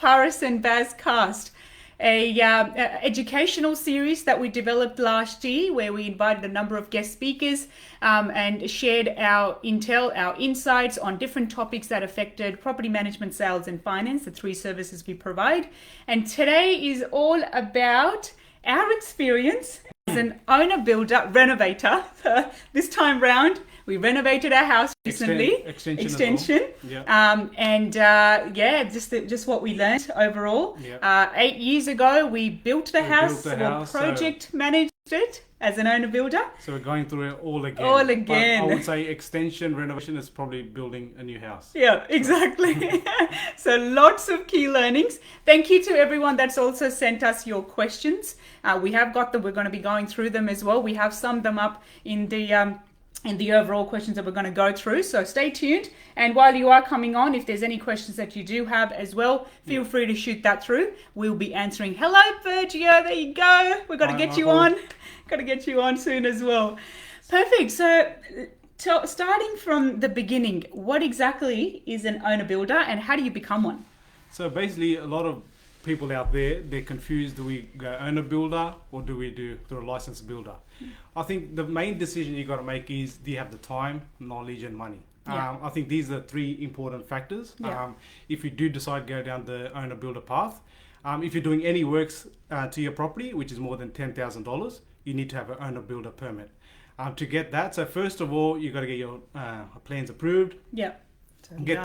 Paris and Baz Cast, a educational series that we developed last year, where we invited a number of guest speakers and shared our intel, our insights on different topics that affected property management, sales, and finance, the three services we provide. And today is all about our experience as an owner, builder, renovator. This time round, we renovated our house recently. Extension. Yeah. Just what we learned overall. Yep. 8 years ago, we built the house. Project managed it as an owner builder. So we're going through it all again. But I would say extension renovation is probably building a new house. Yeah, exactly. So lots of key learnings. Thank you to everyone that's also sent us your questions. We have got them. We're going to be going through them as well. We have summed them up in the overall questions that we're going to go through. So stay tuned. And while you are coming on, if there's any questions that you do have as well, feel free to shoot that through. We'll be answering. Hello, Virgio. There you go. We've got to get you on. Got to get you on soon as well. Perfect. So starting from the beginning, what exactly is an owner builder and how do you become one? So basically, a lot of people out there, they're confused. Do we go owner builder or do we do through a licensed builder? I think the main decision you got to make is, do you have the time, knowledge and money? I think these are three important factors. If you do decide to go down the owner builder path, if you're doing any works to your property, which is more than $10,000, you need to have an owner builder permit. To get that, so first of all, you got to get your plans approved. Yeah. So get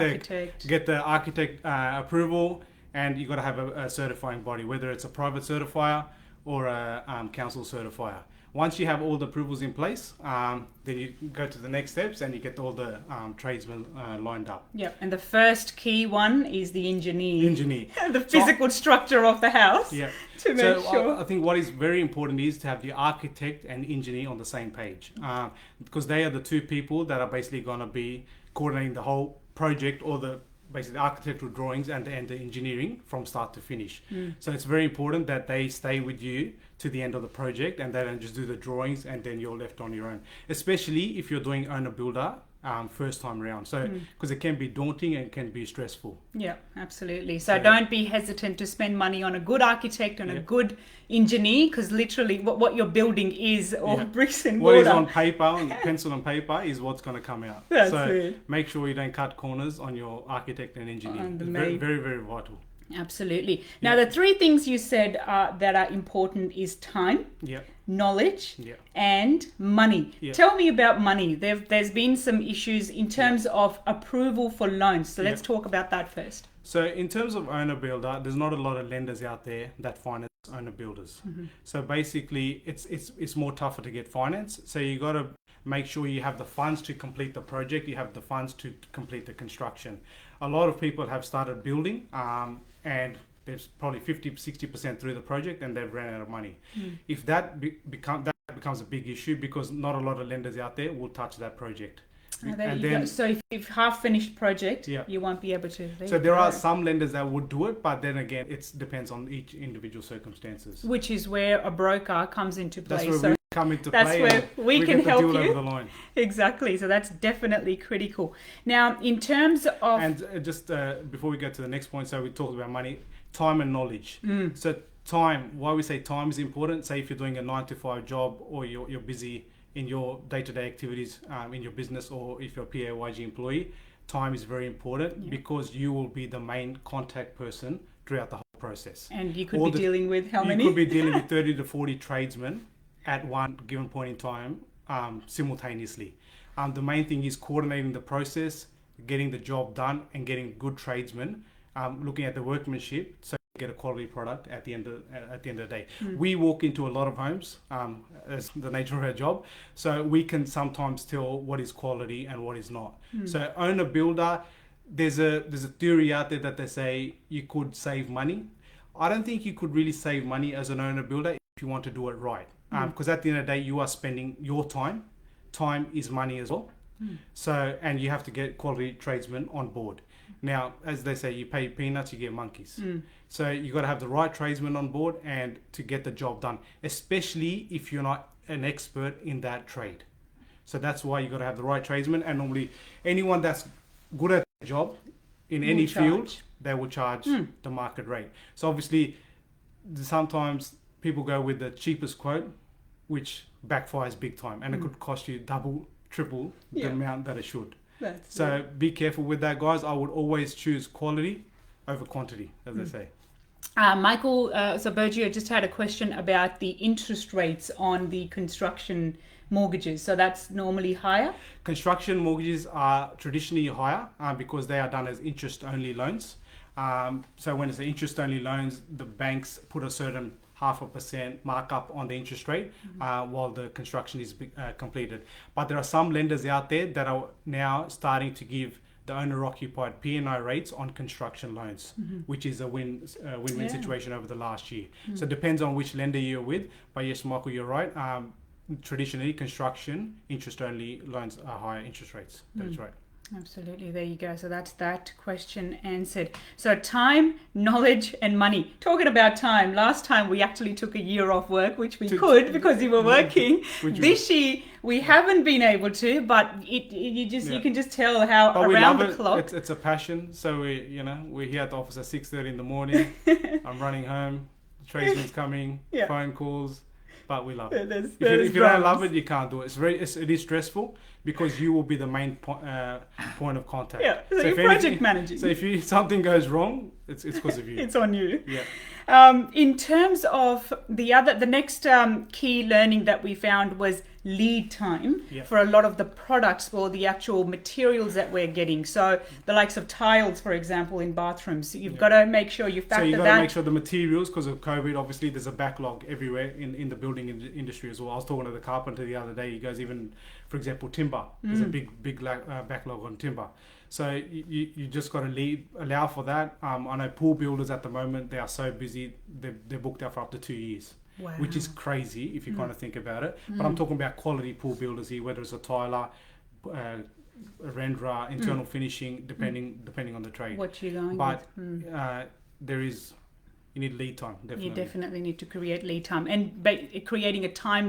the architect approval. And you've got to have a certifying body, whether it's a private certifier or a council certifier. Once you have all the approvals in place, then you go to the next steps and you get all the tradesmen lined up. Yep, and the first key one is the engineer. The physical structure of the house. Yeah. To make sure. I think what is very important is to have the architect and engineer on the same page, because they are the two people that are basically going to be coordinating the whole project, or basically the architectural drawings and the engineering from start to finish. So it's very important that they stay with you to the end of the project and they don't just do the drawings and then you're left on your own, especially if you're doing owner builder first time around. So because it can be daunting and it can be stressful. Yeah, absolutely. So don't be hesitant to spend money on a good architect and a good engineer, because literally what you're building is all bricks and mortar. What is on paper, on pencil and paper, is what's going to come out. That's it. Make sure you don't cut corners on your architect and engineer. It's very, very, very vital. Absolutely. Now, the three things you said that are important is time, knowledge, and money. Tell me about money. There's been some issues in terms of approval for loans. So let's talk about that first. So in terms of owner builder, there's not a lot of lenders out there that finance owner builders. So basically, it's more tougher to get finance. So you got to make sure you have the funds to complete the project. You have the funds to complete the construction. A lot of people have started building and there's probably 50-60% through the project and they've ran out of money. If that becomes a big issue, because not a lot of lenders out there will touch that project. So if half finished project, you won't be able to. So there are some lenders that would do it, but then again, it depends on each individual circumstances. Which is where a broker comes into play. That's where we come into play. That's where we can help you. Over the line. Exactly. So that's definitely critical. Now, in terms of... And just before we go to the next point, so we talked about money, time and knowledge. So time, why we say time is important. Say if you're doing a 9-to-5 job, or you're busy in your day-to-day activities in your business, or if you're a PAYG employee, time is very important because you will be the main contact person throughout the whole process. And you could be dealing with how many? You could be dealing with 30 to 40 tradesmen at one given point in time simultaneously. The main thing is coordinating the process, getting the job done and getting good tradesmen, looking at the workmanship, so get a quality product at the end of the day. We walk into a lot of homes as the nature of our job, so we can sometimes tell what is quality and what is not. So owner builder, there's a theory out there that they say you could save money. I don't think you could really save money as an owner builder if you want to do it right, because at the end of the day you are spending your time. Time is money as well. So, and you have to get quality tradesmen on board. Now, as they say, you pay peanuts, you get monkeys. So you got to have the right tradesmen on board and to get the job done, especially if you're not an expert in that trade. So that's why you got to have the right tradesmen. And normally anyone that's good at the job in Will any field, charge. they will charge the market rate. So obviously, sometimes people go with the cheapest quote, which backfires big time, and it could cost you double, triple the Yeah. amount that it should. That's So be careful with that, guys. I would always choose quality over quantity, as they say. Michael Zabergio just had a question about the interest rates on the construction mortgages. So that's normally higher? Construction mortgages are traditionally higher because they are done as interest-only loans. So when it's interest-only loans, the banks put a certain 0.5% markup on the interest rate while the construction is completed. But there are some lenders out there that are now starting to give the owner-occupied P&I rates on construction loans, which is a win-win situation over the last year. So it depends on which lender you're with. But yes, Michael, you're right. Traditionally, construction interest-only loans are higher interest rates. That's right. Absolutely. There you go. So that's that question answered. So time, knowledge, and money. Talking about time, last time we actually took a year off work, which we could because you were working. This year we haven't been able to, but you can just tell how but around we the love clock. It's a passion. So we're here at the office at 6:30 in the morning. I'm running home. Tradesmen's coming. Phone calls. But we love it. If you don't love it, you can't do it. It is stressful because you will be the main point of contact. Yeah, so you're project managing. So if something goes wrong, it's because of you. It's on you. Yeah. In terms of the next key learning that we found was lead time for a lot of the products or the actual materials that we're getting. So the likes of tiles, for example, in bathrooms, you've got to make sure you factor that. So you've got to make sure the materials, because of COVID, obviously there's a backlog everywhere in the building industry as well. I was talking to the carpenter the other day. He goes, even, for example, timber. There's a big backlog on timber. So you just got to allow for that. I know pool builders at the moment, they are so busy, they're booked out for up to 2 years. Wow. Which is crazy if you kind of think about it. But I'm talking about quality pool builders here, whether it's a tiler, a renderer, internal finishing, depending on the trade. What you're going with. But you need lead time, definitely. You definitely need to create lead time. And creating a time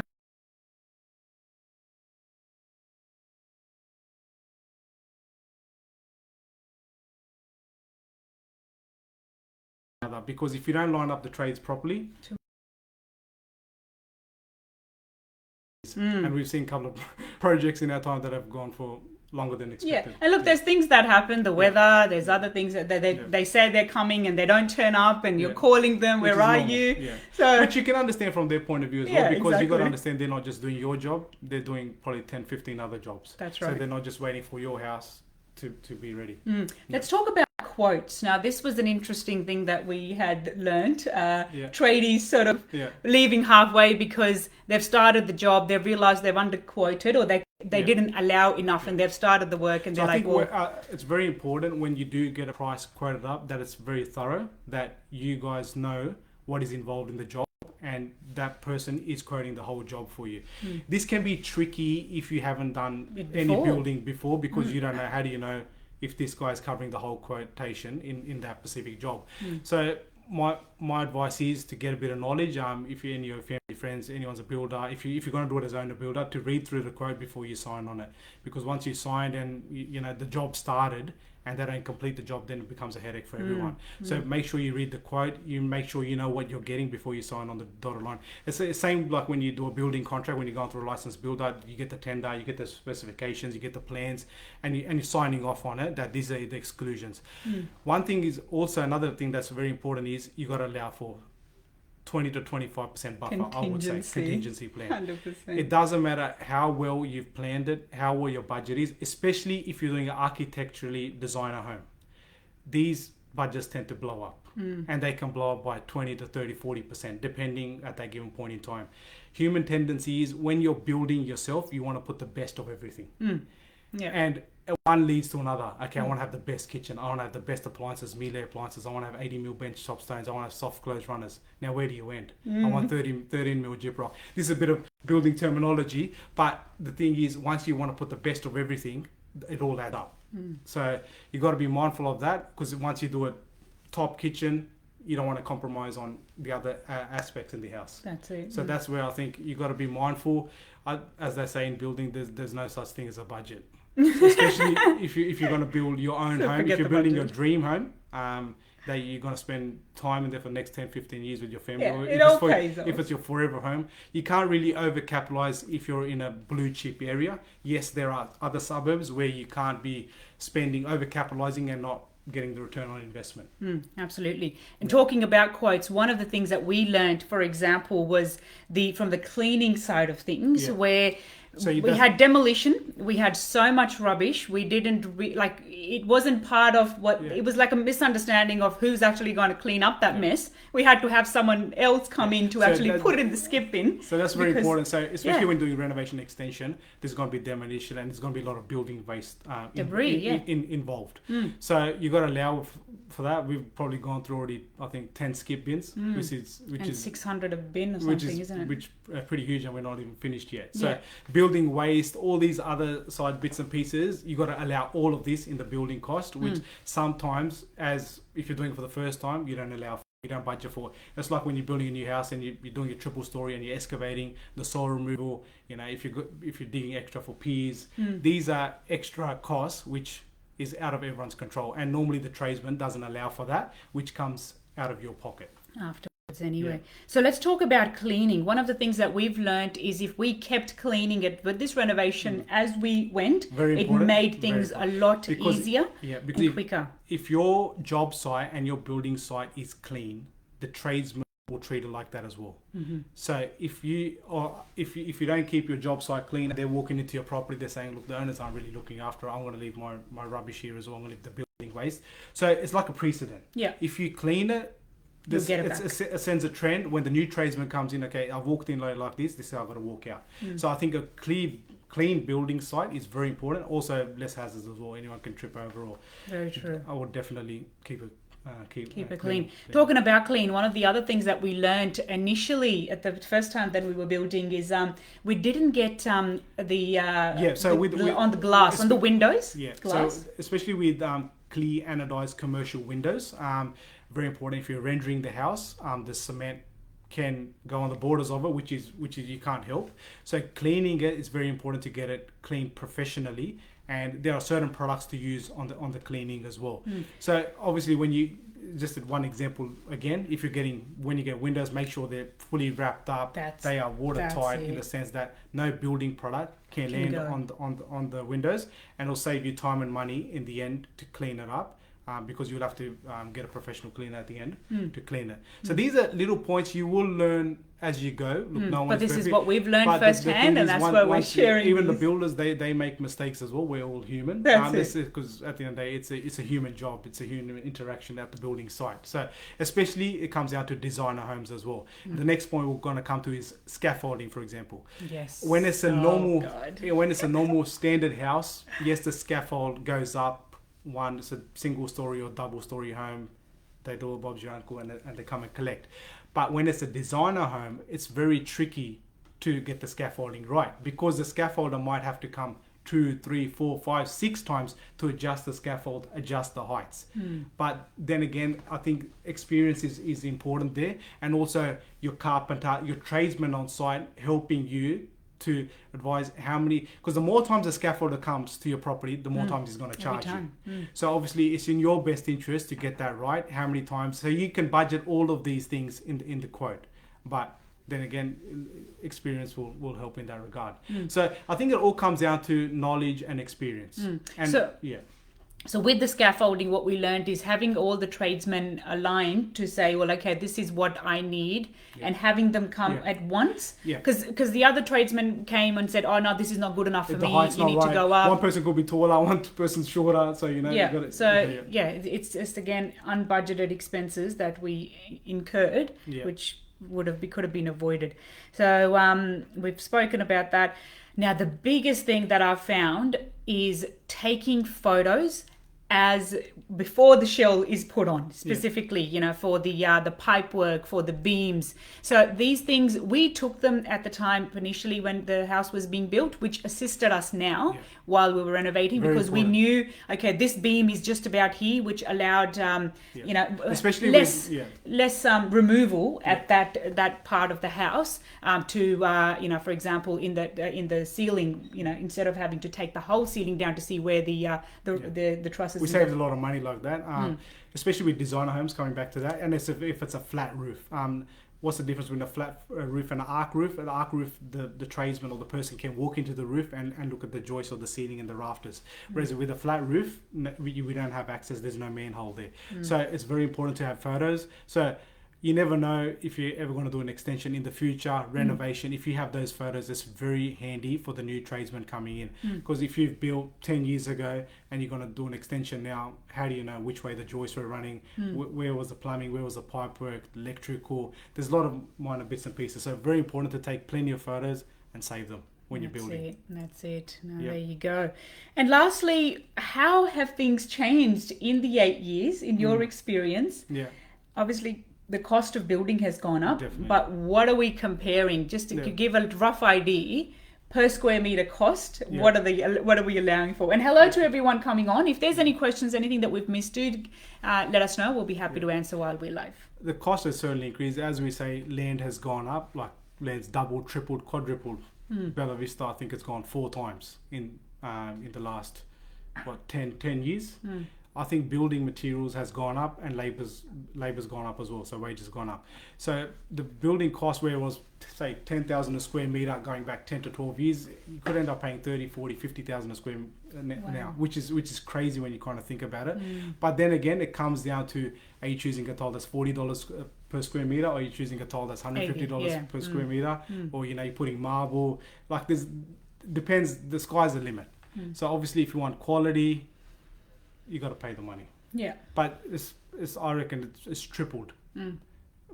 because if you don't line up the trades properly, and we've seen a couple of projects in our time that have gone for longer than expected. Yeah, and look, there's things that happen, the weather, there's other things that they say they're coming and they don't turn up and you're calling them, where are you? Yeah. So, which you can understand from their point of view as well, because you've got to understand they're not just doing your job, they're doing probably 10, 15 other jobs. That's right. So they're not just waiting for your house to be ready. Let's talk about quotes. Now, this was an interesting thing that we had learnt. Tradies sort of leaving halfway because they've started the job, they've realised they've underquoted or they didn't allow enough and they've started the work and so they're I think it's very important when you do get a price quoted up that it's very thorough, that you guys know what is involved in the job and that person is quoting the whole job for you. This can be tricky if you haven't done any building before because you don't know, how do you know if this guy is covering the whole quotation in that specific job. So my advice is to get a bit of knowledge. If you and your family, friends, anyone's a builder, if you're going to do it as owner builder, to read through the quote before you sign on it, because once you signed and the job started and they don't complete the job, then it becomes a headache for everyone. So make sure you read the quote. You make sure you know what you're getting before you sign on the dotted line. It's the same like when you do a building contract, when you're going through a licensed builder, you get the tender, you get the specifications, you get the plans, and you're signing off on it that these are the exclusions. One thing is also, another thing that's very important is you got to allow for 20 to 25% buffer, I would say, contingency plan. 100%. It doesn't matter how well you've planned it, how well your budget is, especially if you're doing an architecturally designer home. These budgets tend to blow up and they can blow up by 20 to 30, 40% depending at that given point in time. Human tendency is when you're building yourself, you want to put the best of everything. And one leads to another. Okay, I want to have the best kitchen. I want to have the best appliances, Miele appliances. I want to have 80 mil bench top stones. I want to have soft close runners. Now, where do you end? I want 13 mil gyprock. This is a bit of building terminology, but the thing is, once you want to put the best of everything, it all adds up. So you got to be mindful of that, because once you do a top kitchen, you don't want to compromise on the other aspects in the house. That's it. So that's where I think you got to be mindful. As they say in building, there's no such thing as a budget. especially if you're going to build your own So home. forget If you're the building your budget. dream home, that you're going to spend time in there for the next 10, 15 years with your family. Yeah, Or it if all it's for, pays off. if it's your forever home, you can't really overcapitalize if you're in a blue chip area. Yes, there are other suburbs where you can't be spending, overcapitalizing and not getting the return on investment. Absolutely. And talking about quotes, one of the things that we learned, for example, was from the cleaning side of things, Yeah. where So you we don't- had demolition, we had so much rubbish, we didn't like it wasn't part of what Yeah. it was like a misunderstanding of who's actually going to clean up that mess. We had to have someone else come in to So actually that- put it in the skip bin. So that's very Because- important. So especially yeah. when doing renovation extension, there's going to be demolition and there's going to be a lot of building waste Debris, involved. So you got to allow for that. We've probably gone through already, I think, 10 skip bins, which And is 600 a bin or which something, is isn't it? which pretty huge, and we're not even finished yet. So Yeah. building waste, all these other side bits and pieces, you got to allow all of this in the building cost, which sometimes, as if you're doing it for the first time, you don't allow. You don't budget for. It's like when you're building a new house and you're doing a triple story and you're excavating the soil removal. You know, if you're digging extra for piers, these are extra costs which is out of everyone's control, and normally the tradesman doesn't allow for that, which comes out of your pocket. Afterwards, anyway. So let's talk about cleaning. One of the things that we've learned is if we kept cleaning it with this renovation as we went, Very it important. made Very things important. a lot Because- easier Yeah, because and quicker. if your job site and your building site is clean, the tradesman will treat it like that as well. So if you don't keep your job site clean, they're walking into your property, they're saying, look, the owners aren't really looking after it. I'm going to leave my rubbish here as well. I'm going to leave the building waste. So it's like a precedent. Yeah. If you clean it, You'll get it it sends a trend. When the new tradesman comes in, okay, I've walked in like this is how I've got to walk out. So I think a clean building site is very important. Also less hazards as well. Anyone can trip over, or Very true. I would definitely keep it Keep it clean. Talking about clean, one of the other things that we learned initially at the first time that we were building is we didn't get on the glass, on the windows. Yeah, glass. so especially with clear anodized commercial windows, very important. If you're rendering the house, the cement can go on the borders of it, which is you can't help. So cleaning it is very important to get it cleaned professionally, and there are certain products to use on the cleaning as well. So obviously, when you just one example again, when you get windows, make sure they're fully wrapped up. They are watertight in the sense that no building product can land on the windows, and it'll save you time and money in the end to clean it up. Because you'll have to get a professional cleaner at the end to clean it. So these are little points you will learn as you go. Look, no one's but this perfect. is what we've learned But firsthand, and that's why we're sharing. Even the these. builders, they make mistakes as well. We're all human. That's it. Because at the end of the day, it's a human job. It's a human interaction at the building site. So especially it comes down to designer homes as well. The next point we're going to come to is scaffolding, for example. Yes. When it's a normal standard house, yes, the scaffold goes up. One, it's a single story or double story home, they do it Bob's your uncle and they come and collect. But when it's a designer home, it's very tricky to get the scaffolding right, because the scaffolder might have to come 2, 3, 4, 5, 6 times to adjust the scaffold, adjust the heights. But then again, I think experience is important there, and also your carpenter, your tradesman on site helping you to advise how many, because the more times the scaffolder comes to your property, the more times he's going to charge you. So obviously it's in your best interest to get that right, how many times, so you can budget all of these things in the quote. But then again, experience will help in that regard. So I think it all comes down to knowledge and experience. And So with the scaffolding, what we learned is having all the tradesmen aligned to say, well, okay, this is what I need, and having them come at once. Because the other tradesmen came and said, oh, no, this is not good enough for me. You need to go up. One person could be taller, one person's shorter. So, you know. It's just, again, unbudgeted expenses that we incurred, which could have been avoided. So we've spoken about that. Now, the biggest thing that I've found is taking photos as before the shell is put on, specifically, you know, for the pipe work, for the beams. So these things, we took them at the time initially when the house was being built, which assisted us now while we were renovating, Very because important. we knew, okay, this beam is just about here, which allowed you know, Especially less removal at that part of the house, to you know, for example, in the ceiling, you know, instead of having to take the whole ceiling down to see where the trusses. We saved a lot of money like that, especially with designer homes, coming back to that. And if it's a flat roof. What's the difference between a flat roof and an arc roof? An arc roof, the tradesman or the person can walk into the roof and look at the joists of the ceiling and the rafters. Whereas with a flat roof, we don't have access. There's no manhole there. So it's very important to have photos. So you never know if you're ever going to do an extension in the future, renovation. If you have those photos, it's very handy for the new tradesman coming in. Because if you've built 10 years ago and you're going to do an extension now, how do you know which way the joists were running? Where was the plumbing? Where was the pipe work? Electrical? There's a lot of minor bits and pieces. So very important to take plenty of photos and save them when you're building. That's it. No, there you go. And lastly, how have things changed in the 8 years, in your experience? Yeah. Obviously, the cost of building has gone up, Definitely. but what are we comparing? Just to give a rough idea, per square meter cost, what are we allowing for? And hello to everyone coming on. If there's any questions, anything that we've missed, let us know. We'll be happy to answer while we're live. The cost has certainly increased. As we say, land has gone up, like land's doubled, tripled, quadrupled. Bella Vista, I think it's gone 4 times in the last 10 years. I think building materials has gone up and labor's gone up as well, so wages gone up. So the building cost, where it was say 10,000 a square meter going back 10 to 12 years, you could end up paying 30, 40, 50,000 a square now, which is crazy when you kind of think about it. But then again, it comes down to, are you choosing a tile that's $40 per square meter, or are you choosing a tile that's $150 per square meter, or you know, you're putting marble, like this depends, the sky's the limit. So obviously if you want quality, you got to pay the money. Yeah. But it's I reckon it's tripled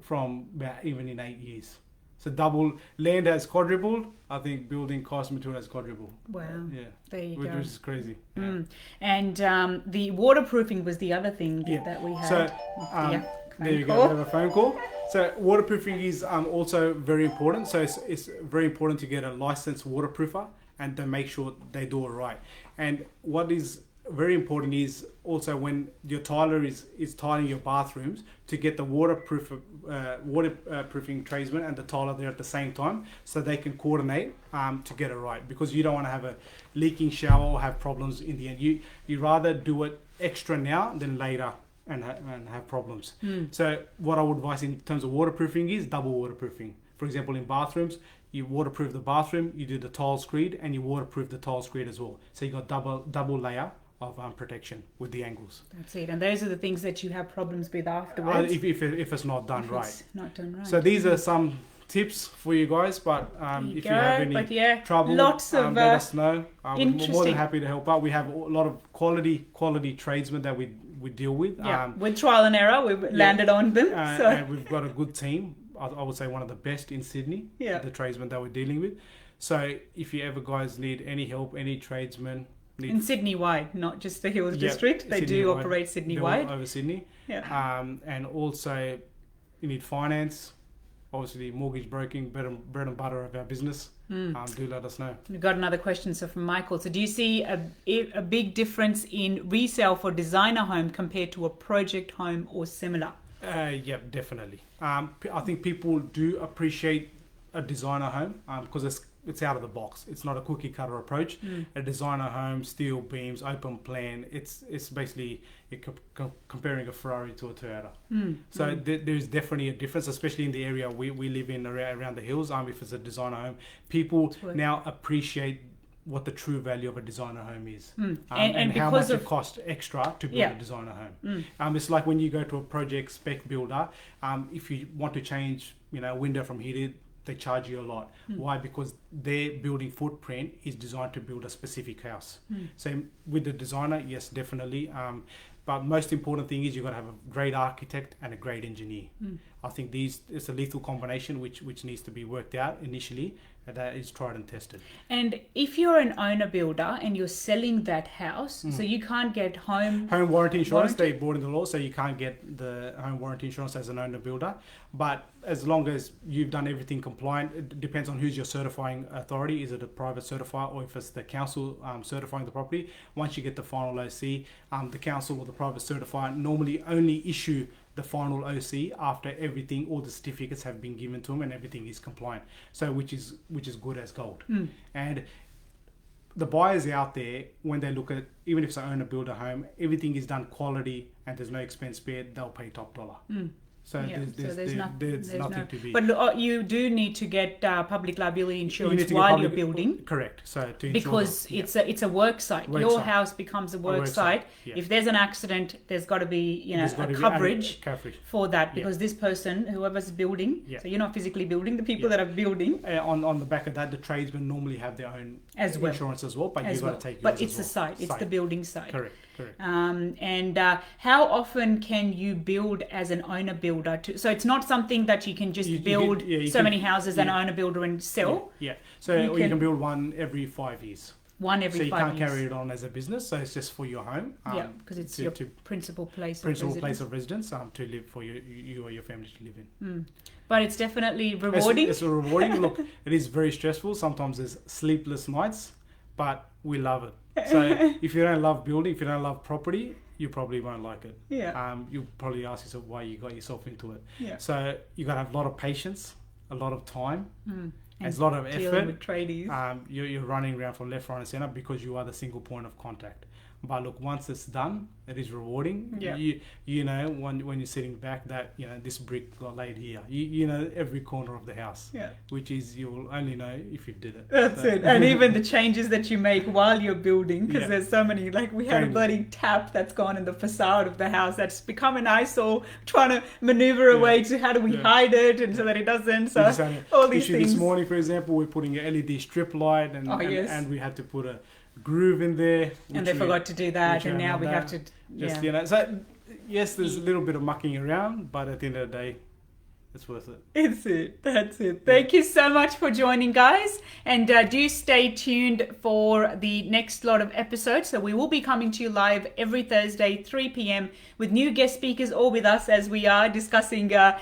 from about even in 8 years. So double, land has quadrupled. I think building cost material has quadrupled. Wow. Yeah. There you Which go. is crazy. Yeah. And the waterproofing was the other thing that we had. So there you go. We have a phone call. So waterproofing is also very important. So it's very important to get a licensed waterproofer and to make sure they do it right. And what is very important is also when your tiler is tiling your bathrooms, to get the waterproofing tradesman and the tiler there at the same time, so they can coordinate to get it right, because you don't want to have a leaking shower or have problems in the end. You rather do it extra now than later and have problems. So what I would advise in terms of waterproofing is double waterproofing. For example, in bathrooms, you waterproof the bathroom, you do the tile screed, and you waterproof the tile screed as well. So you got double layer of protection with the angles. That's it. And those are the things that you have problems with afterwards. If it's not done right. It's not done right. So these are some tips for you guys, but if you have any trouble, lots of, let us know. We're more than interesting. happy to help out. We have a lot of quality tradesmen that we deal with. With trial and error, we've landed on them. And we've got a good team. I would say one of the best in Sydney, the tradesmen that we're dealing with. So if you ever guys need any help, any tradesmen, in Sydney-wide, not just the Hills District. They do operate Sydney-wide. Over Sydney. Yeah. And also, you need finance. Obviously, mortgage broking, bread and butter of our business. Do let us know. We've got another question from Michael. So do you see a big difference in resale for designer home compared to a project home or similar? Yeah, definitely. I think people do appreciate a designer home because it's out of the box. It's not a cookie cutter approach. A designer home, steel beams, open plan. It's basically you're comparing a Ferrari to a Toyota. So there's definitely a difference, especially in the area we live in around the hills. If it's a designer home, people now appreciate what the true value of a designer home is, and how much it costs extra to build a designer home. It's like when you go to a project spec builder. If you want to change, a window from heated, they charge you a lot. Why? Because their building footprint is designed to build a specific house. So with the designer, yes, definitely. But most important thing is you've got to have a great architect and a great engineer. I think it's a lethal combination which needs to be worked out initially, that is tried and tested. And if you're an owner builder and you're selling that house, so you can't get home warranty insurance, they brought in the law, so you can't get the home warranty insurance as an owner builder. But as long as you've done everything compliant, it depends on who's your certifying authority. Is it a private certifier or if it's the council certifying the property? Once you get the final OC, the council or the private certifier normally only issue the final OC after everything, all the certificates have been given to them and everything is compliant. So which is good as gold. And the buyers out there, when they look at, even if it's an owner builder home, everything is done quality and there's no expense spared, they'll pay top dollar. So there's nothing to be. But you do need to get public liability insurance while you're building. Correct. So to because it's a work site. Your house becomes a work site. Yeah. If there's an accident, there's got to be a coverage for that, because this person, whoever's building, so you're not physically building, the people that are building. On the back of that, the tradesmen normally have their own insurance as well, but you've got to take yours. But it's the site. It's the building site. Correct. And how often can you build as an owner builder? So it's not something that you can just build many houses and own a builder and sell. So you can build one every 5 years. One every 5 years. So you can't carry it on as a business. So it's just for your home. Because it's your principal place of residence to live for you or your family to live in. But it's definitely rewarding. It's rewarding. Look, it is very stressful. Sometimes there's sleepless nights, but we love it. So if you don't love building, if you don't love property, you probably won't like it. You'll probably ask yourself why you got yourself into it. So you got to have a lot of patience, a lot of time, and a lot of effort. With tradies. You're running around from left, right, and center because you are the single point of contact. But look, once it's done, it is rewarding. You know when you're sitting back that this brick got laid here. You know every corner of the house. Which is you'll only know if you did it. That's it. And even the changes that you make while you're building, because there's so many. Like we had a bloody tap that's gone in the facade of the house that's become an eyesore. Trying to maneuver a way to how do we hide it and so that it doesn't. So all these things. This morning, for example, we're putting an LED strip light and we had to put a groove in there, and they forgot to do that, and now we have to so yes, there's a little bit of mucking around, but at the end of the day, it's worth it. That's it. Thank you so much for joining, guys, and do stay tuned for the next lot of episodes. So we will be coming to you live every Thursday 3 p.m. with new guest speakers, or with us, as we are discussing a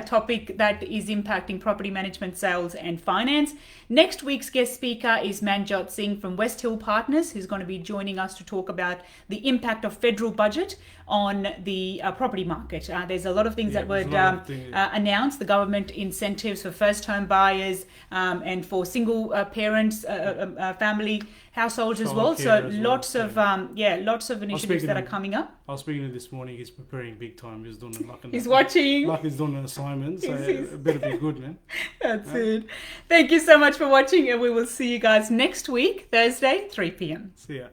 topic that is impacting property management, sales and finance. Next week's guest speaker is Manjot Singh from West Hill Partners, who's going to be joining us to talk about the impact of federal budget on the property market. There's a lot of things that were announced. The government incentives for first home buyers and for single parents, family households as well. So lots of initiatives that are coming up. I was speaking to him this morning. He's preparing big time. He's doing he's watching. Like he's doing an assignment. So it better be good, man. That's it. Thank you so much for watching, and we will see you guys next week, Thursday, 3 p.m. See ya.